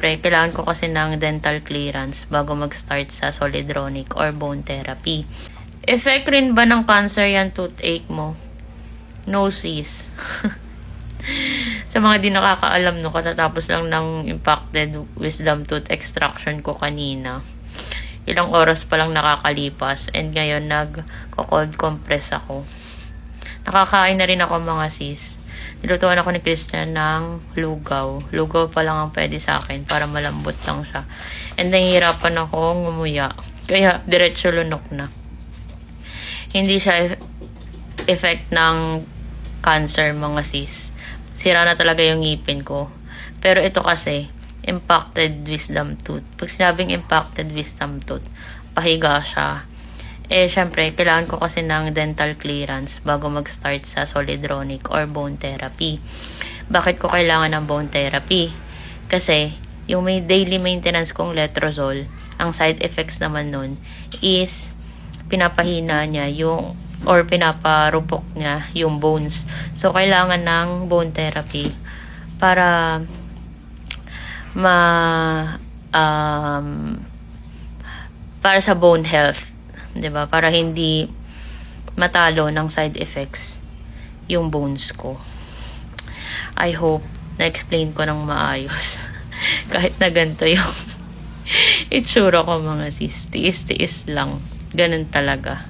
syempre, kailangan ko kasi ng dental clearance bago mag-start sa solidronic or bone therapy. Effect rin ba ng cancer yan toothache mo? No, sis. Sa mga di nakakaalam, no, katatapos lang ng impacted wisdom tooth extraction ko kanina. Ilang oras pa lang nakakalipas and ngayon nag-cold compress ako. Nakakain na rin ako mga sis. Nilutuan ako ni Christian ng lugaw. Lugaw pa lang ang pwede sa akin para malambot lang siya. And nahihirapan akong ngumuya. Kaya diretso lunok na. Hindi siya effect ng cancer mga sis. Sira na talaga yung ngipin ko. Pero ito kasi, impacted wisdom tooth. Pag sinabing impacted wisdom tooth, pahiga siya. Syempre, kailangan ko kasi ng dental clearance bago mag-start sa solidronic or bone therapy. Bakit ko kailangan ng bone therapy? Kasi, yung may daily maintenance kong letrozole, ang side effects naman nun is pinapahina niya yung or pinaparupok niya yung bones. So, kailangan ng bone therapy para para sa bone health. 'Di ba? Para hindi matalo ng side effects yung bones ko. I hope na-explain ko ng maayos. Kahit na ganito yung itsura ko mga sis. Tiis-tiis lang. Ganun talaga.